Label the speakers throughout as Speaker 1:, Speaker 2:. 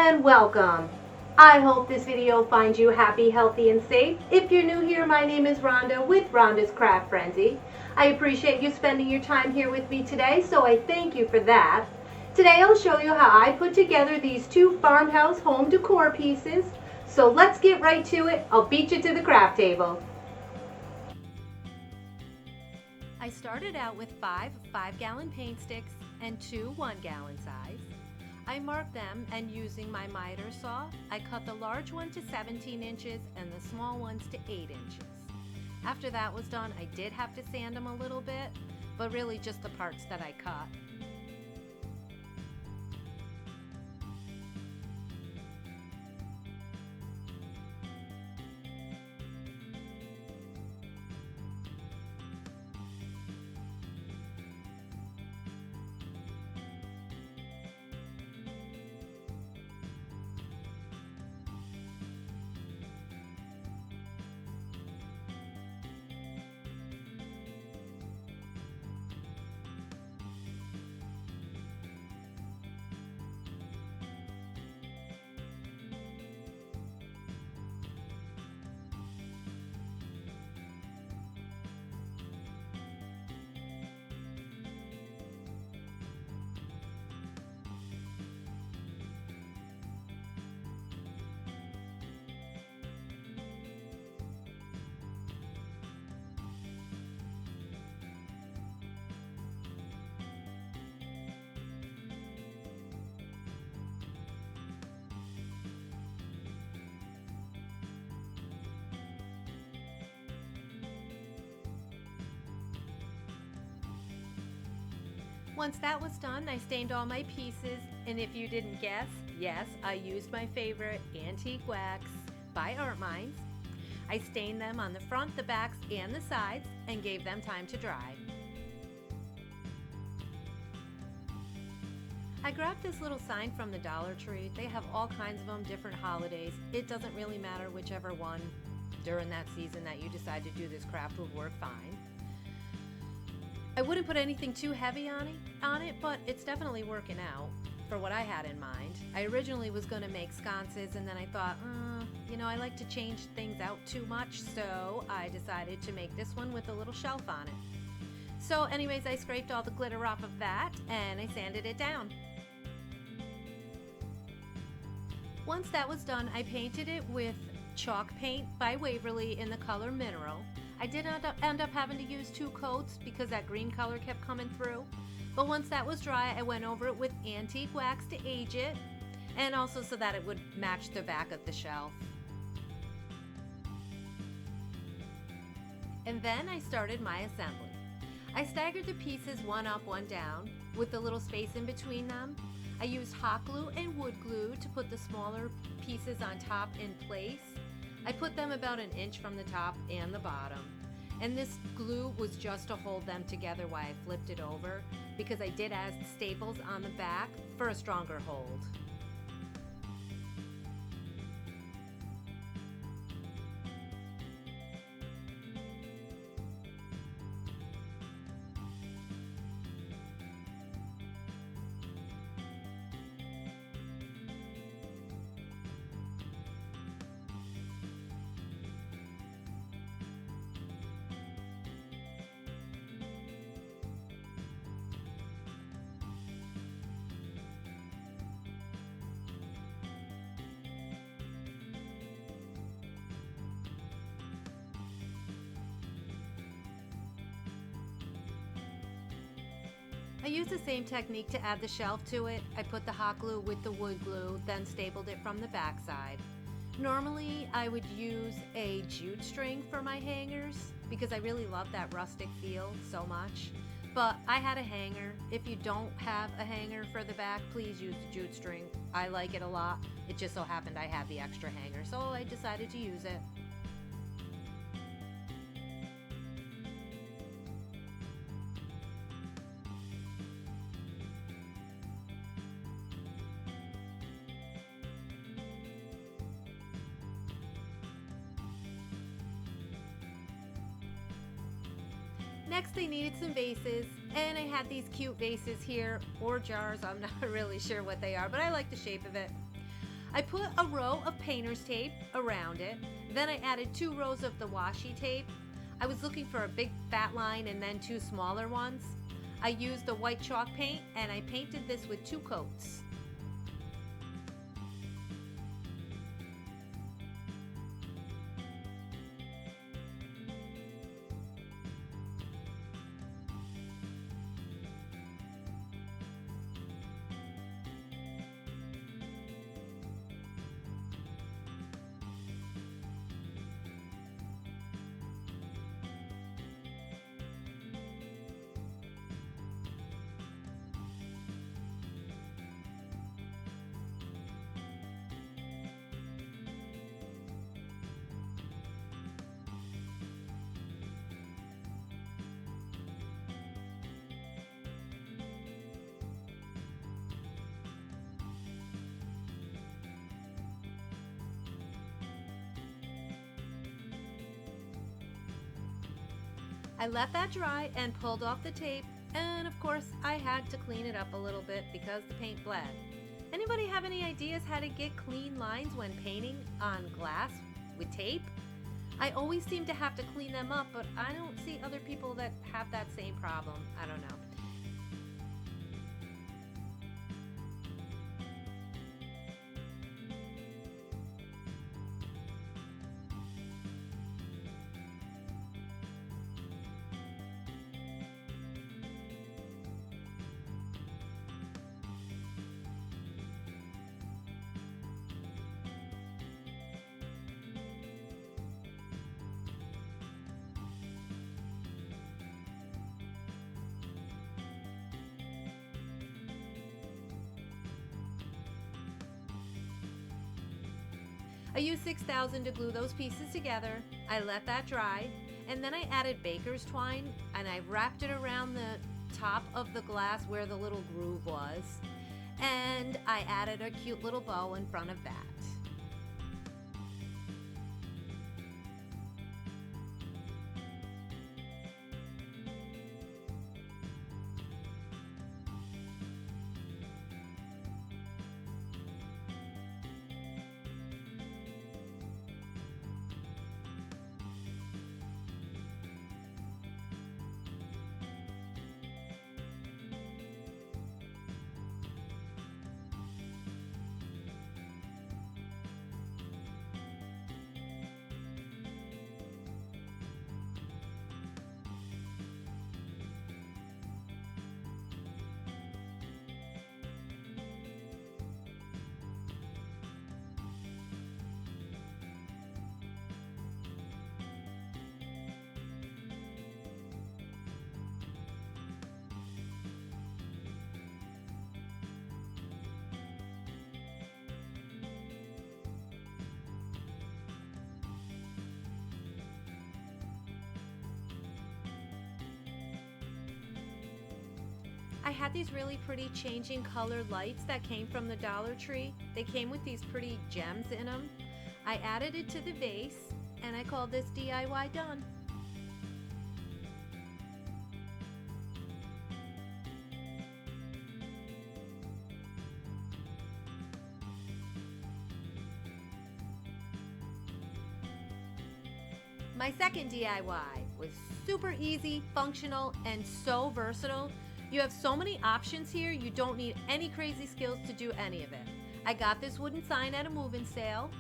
Speaker 1: and welcome. I hope this video finds you happy, healthy, and safe. If you're new here, my name is Rhonda with Rhonda's Craft Frenzy. I appreciate you spending your time here with me today, so I thank you for that. Today I'll show you how I put together these two farmhouse home decor pieces. So let's get right to it. I'll beat you to the craft table. I started out with 5-gallon paint sticks and 2 1-gallon size. I marked them, and using my miter saw, I cut the large one to 17 inches and the small ones to 8 inches. After that was done, I did have to sand them a little bit, but really just the parts that I cut. Once that was done, I stained all my pieces, and if you didn't guess, yes, I used my favorite antique wax by Art Minds. I stained them on the front, the backs, and the sides, and gave them time to dry. I grabbed this little sign from the Dollar Tree. They have all kinds of them, different holidays. It doesn't really matter whichever one during that season that you decide to do this craft would work fine. I wouldn't put anything too heavy on it, but it's definitely working out for what I had in mind. I originally was going to make sconces, and then I thought, I like to change things out too much, so I decided to make this one with a little shelf on it. So anyways, I scraped all the glitter off of that, and I sanded it down. Once that was done, I painted it with chalk paint by Waverly in the color Mineral. I did end up having to use 2 coats because that green color kept coming through. But once that was dry, I went over it with antique wax to age it, and also so that it would match the back of the shelf. And then I started my assembly. I staggered the pieces one up, one down, with a little space in between them. I used hot glue and wood glue to put the smaller pieces on top in place. I put them about 1 inch from the top and the bottom. And this glue was just to hold them together while I flipped it over, because I did add staples on the back for a stronger hold. I used the same technique to add the shelf to it. I put the hot glue with the wood glue, then stapled it from the back side. Normally, I would use a jute string for my hangers because I really love that rustic feel so much. But I had a hanger. If you don't have a hanger for the back, please use the jute string. I like it a lot. It just so happened I had the extra hanger, so I decided to use it. Next, I needed some vases, and I had these cute vases here, or jars. I'm not really sure what they are, but I like the shape of it. I put a row of painter's tape around it. Then I added 2 rows of the washi tape. I was looking for a big fat line and then 2 smaller ones. I used the white chalk paint and I painted this with 2 coats. I let that dry and pulled off the tape, and of course I had to clean it up a little bit because the paint bled. Anybody have any ideas how to get clean lines when painting on glass with tape? I always seem to have to clean them up, but I don't see other people that have that same problem. I don't know. I used 6,000 to glue those pieces together. I let that dry, and then I added baker's twine and I wrapped it around the top of the glass where the little groove was, and I added a cute little bow in front of that. I had these really pretty changing color lights that came from the Dollar Tree. They came with these pretty gems in them. I added it to the vase and I called this DIY done. My second DIY was super easy, functional, and so versatile. You have so many options here, you don't need any crazy skills to do any of it. I got this wooden sign at a move-in sale.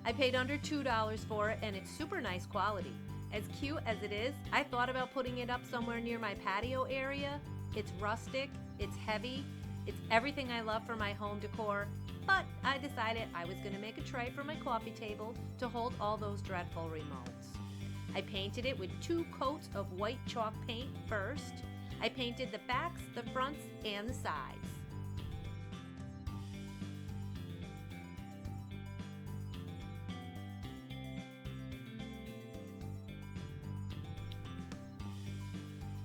Speaker 1: I paid under $2 for it, and it's super nice quality. As cute as it is, I thought about putting it up somewhere near my patio area. It's rustic, it's heavy, it's everything I love for my home decor, but I decided I was going to make a tray for my coffee table to hold all those dreadful remotes. I painted it with 2 coats of white chalk paint first. I painted the backs, the fronts, and the sides.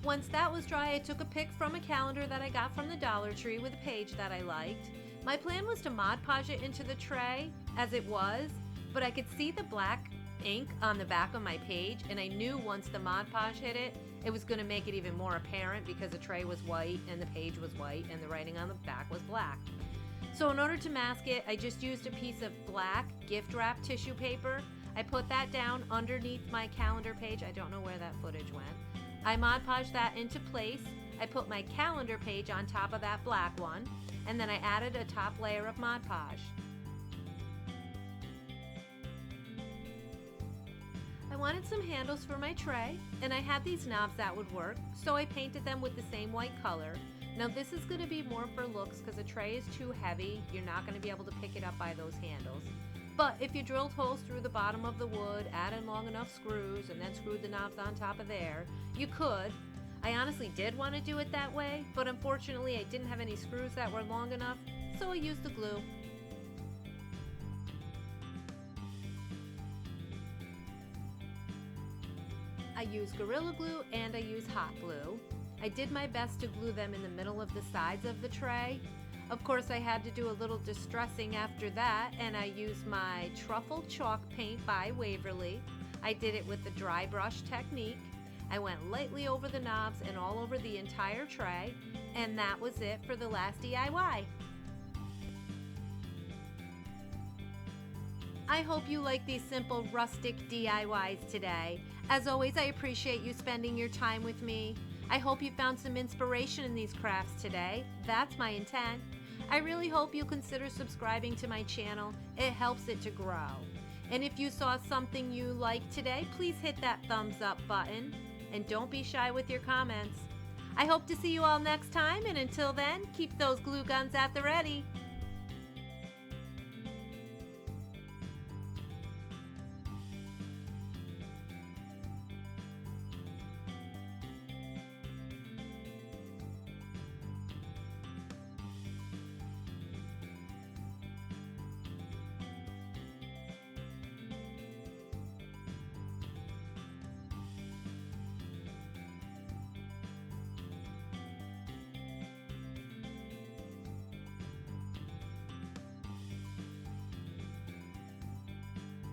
Speaker 1: Once that was dry, I took a pic from a calendar that I got from the Dollar Tree with a page that I liked. My plan was to Mod Podge it into the tray as it was, but I could see the black ink on the back of my page, and I knew once the Mod Podge hit it, it was going to make it even more apparent because the tray was white and the page was white and the writing on the back was black. So in order to mask it, I just used a piece of black gift wrap tissue paper. I put that down underneath my calendar page. I don't know where that footage went. I Mod Podged that into place. I put my calendar page on top of that black one, and then I added a top layer of Mod Podge. I wanted some handles for my tray, and I had these knobs that would work, so I painted them with the same white color. Now this is going to be more for looks because the tray is too heavy. You're not going to be able to pick it up by those handles. But if you drilled holes through the bottom of the wood, added long enough screws, and then screwed the knobs on top of there, you could. I honestly did want to do it that way, but unfortunately I didn't have any screws that were long enough, so I used the glue. I use Gorilla Glue and I use hot glue. I did my best to glue them in the middle of the sides of the tray. Of course, I had to do a little distressing after that, and I used my truffle chalk paint by Waverly. I did it with the dry brush technique. I went lightly over the knobs and all over the entire tray, and that was it for the last DIY. I hope you like these simple rustic DIYs today. As always, I appreciate you spending your time with me. I hope you found some inspiration in these crafts today. That's my intent. I really hope you consider subscribing to my channel. It helps it to grow. And if you saw something you liked today, please hit that thumbs up button. And don't be shy with your comments. I hope to see you all next time, and until then, keep those glue guns at the ready.